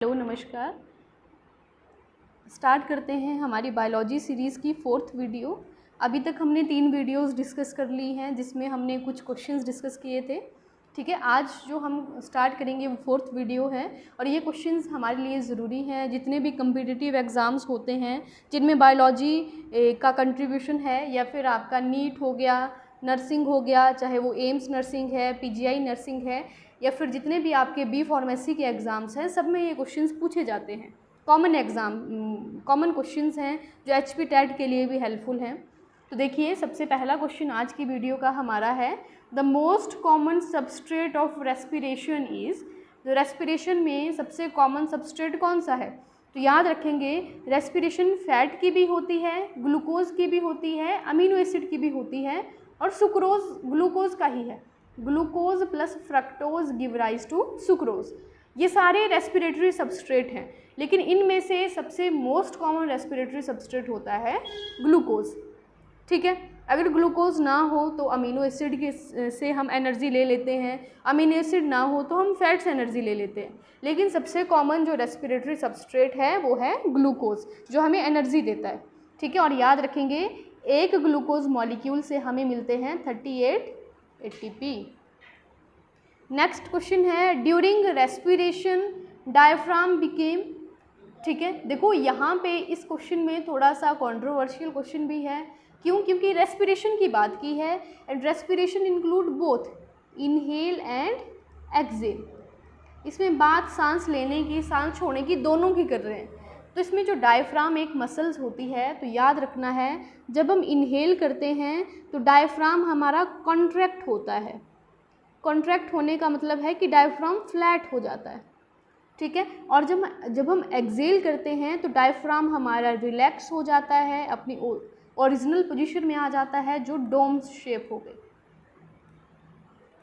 Hello नमस्कार। Start करते हैं हमारी बायोलॉजी सीरीज़ की 4th वीडियो। अभी तक हमने 3 वीडियोस डिस्कस कर ली हैं जिसमें हमने कुछ क्वेश्चंस डिस्कस किए थे। ठीक है, आज जो हम स्टार्ट करेंगे वो 4th वीडियो है और ये क्वेश्चंस हमारे लिए ज़रूरी हैं। जितने भी कम्पिटिटिव एग्ज़ाम्स होते हैं जिनमें बायोलॉजी का कंट्रीब्यूशन है, या फिर आपका नीट हो गया, नर्सिंग हो गया, चाहे वो एम्स नर्सिंग है, पीजीआई नर्सिंग है, या फिर जितने भी आपके बी फार्मेसी के एग्ज़ाम्स हैं, सब में ये क्वेश्चंस पूछे जाते हैं। कॉमन क्वेश्चंस हैं जो एचपी टेट के लिए भी हेल्पफुल हैं। तो देखिए, सबसे पहला क्वेश्चन आज की वीडियो का हमारा है, the most common substrate of respiration is. तो रेस्पिरेशन में सबसे कॉमन सबस्ट्रेट कौन सा है? तो याद रखेंगे, रेस्पिरेशन फैट की भी होती है, ग्लूकोज की भी होती है, अमीनो एसिड की भी होती है, और सुक्रोज ग्लूकोज का ही है। Glucose plus fructose give rise to sucrose. ये सारे रेस्पिरेटरी सबस्ट्रेट हैं, लेकिन इनमें से सबसे मोस्ट कॉमन रेस्पिरेटरी सबस्ट्रेट होता है ग्लूकोज। ठीक है, अगर ग्लूकोज ना हो तो अमीनो एसिड के से हम एनर्जी ले लेते हैं, अमीनो एसिड ना हो तो हम फैट से एनर्जी ले लेते हैं, लेकिन सबसे कॉमन जो रेस्पिरेटरी सबस्ट्रेट है वो है ग्लूकोज, जो हमें एनर्जी देता है। ठीक है, और याद रखेंगे, एक ग्लूकोज मॉलिक्यूल से हमें मिलते हैं 38 ATP। नेक्स्ट क्वेश्चन है, ड्यूरिंग रेस्पिरेशन डायफ्राम बिकेम। ठीक है, देखो यहाँ पे इस क्वेश्चन में थोड़ा सा कंट्रोवर्शियल क्वेश्चन भी है। क्यों? क्योंकि रेस्पिरेशन की बात की है, and respiration include both inhale and exhale. इसमें बात सांस लेने की, सांस छोड़ने की, दोनों की कर रहे हैं। तो इसमें जो डायफ्राम एक मसल्स होती है, तो याद रखना है, जब हम इनहेल करते हैं तो डायफ्राम हमारा कॉन्ट्रैक्ट होता है। कॉन्ट्रैक्ट होने का मतलब है कि डायफ्राम फ्लैट हो जाता है। ठीक है, और जब हम एक्सेल करते हैं तो डायफ्राम हमारा रिलैक्स हो जाता है, अपनी ओरिजिनल पोजीशन में आ जाता है, जो डोम शेप हो गई।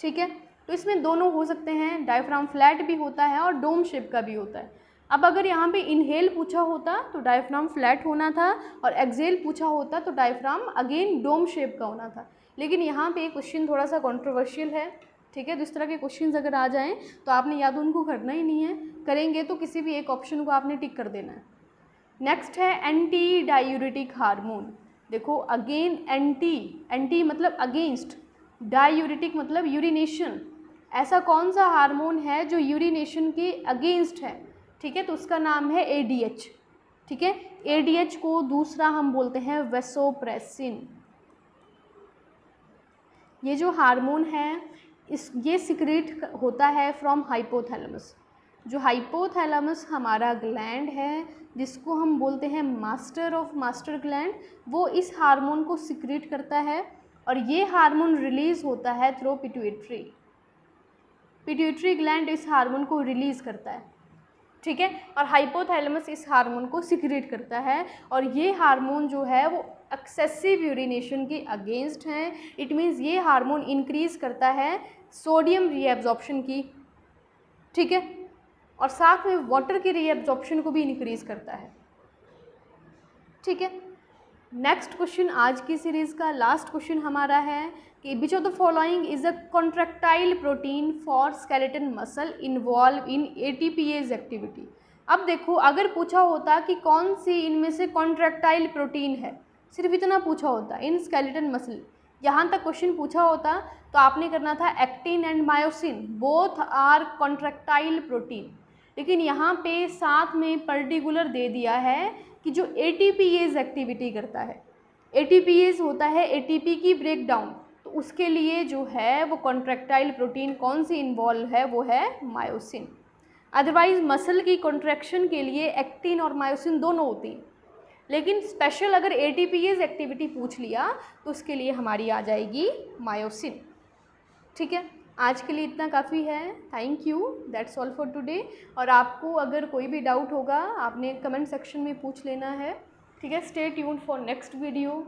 ठीक है, तो इसमें दोनों हो सकते हैं, डायफ्राम फ्लैट भी होता है और डोम शेप का भी होता है। अब अगर यहाँ पे इनहेल पूछा होता तो डायफ्राम फ्लैट होना था, और एक्सेल पूछा होता तो डायफ्राम अगेन डोम शेप का होना था। लेकिन यहाँ पे क्वेश्चन थोड़ा सा कंट्रोवर्शियल है। ठीक है, तो इस तरह के क्वेश्चंस अगर आ जाएं तो आपने याद उनको करना ही नहीं है, करेंगे तो किसी भी एक ऑप्शन को आपने टिक कर देना है। नेक्स्ट है एंटी डायूरेटिक हार्मोन। देखो, अगेन एंटी मतलब अगेंस्ट, डायूरेटिक मतलब यूरिनेशन। ऐसा कौन सा हार्मोन है जो यूरिनेशन के अगेंस्ट है? ठीक है, तो उसका नाम है ADH। ठीक है, ADH को दूसरा हम बोलते हैं वेसोप्रेसिन। ये जो हार्मोन है ये सिक्रेट होता है फ्रॉम हाइपोथैलेमस। जो हाइपोथैलेमस हमारा ग्लैंड है, जिसको हम बोलते हैं मास्टर ऑफ मास्टर ग्लैंड, वो इस हार्मोन को सिक्रेट करता है, और ये हार्मोन रिलीज़ होता है थ्रू पिट्यूटरी। पिट्यूटरी ग्लैंड इस हार्मोन को रिलीज़ करता है। ठीक है, और हाइपोथैलेमस इस हार्मोन को सिक्रेट करता है, और ये हार्मोन जो है वो एक्सेसिव यूरिनेशन के अगेंस्ट हैं। इट मीन्स ये हार्मोन इंक्रीज़ करता है सोडियम रीएब्जॉर्प्शन की। ठीक है, और साथ में वाटर की रीएब्जॉर्प्शन को भी इंक्रीज़ करता है। ठीक है, नेक्स्ट क्वेश्चन आज की सीरीज़ का लास्ट क्वेश्चन हमारा है कि which of the following is a contractile protein for skeleton muscle involve in ATPase activity. अब देखो, अगर पूछा होता कि कौन सी इनमें से कॉन्ट्रैक्टाइल प्रोटीन है, सिर्फ इतना पूछा होता इन स्केलेटन मसल, यहाँ तक क्वेश्चन पूछा होता तो आपने करना था actin and myosin both are contractile protein. लेकिन यहाँ पे साथ में पर्टिकुलर दे दिया है कि जो ATPase एक्टिविटी करता है, ATPase होता है ATP की ब्रेकडाउन, तो उसके लिए जो है वो कॉन्ट्रैक्टाइल प्रोटीन कौन सी इन्वॉल्व है, वो है मायोसिन। अदरवाइज मसल की कॉन्ट्रैक्शन के लिए एक्टिन और मायोसिन दोनों होती हैं, लेकिन स्पेशल अगर ATPase एक्टिविटी पूछ लिया तो उसके लिए हमारी आ जाएगी मायोसिन। ठीक है, आज के लिए इतना काफ़ी है। Thank you, that's all for today. और आपको अगर कोई भी डाउट होगा आपने कमेंट सेक्शन में पूछ लेना है। ठीक है, stay tuned for next video.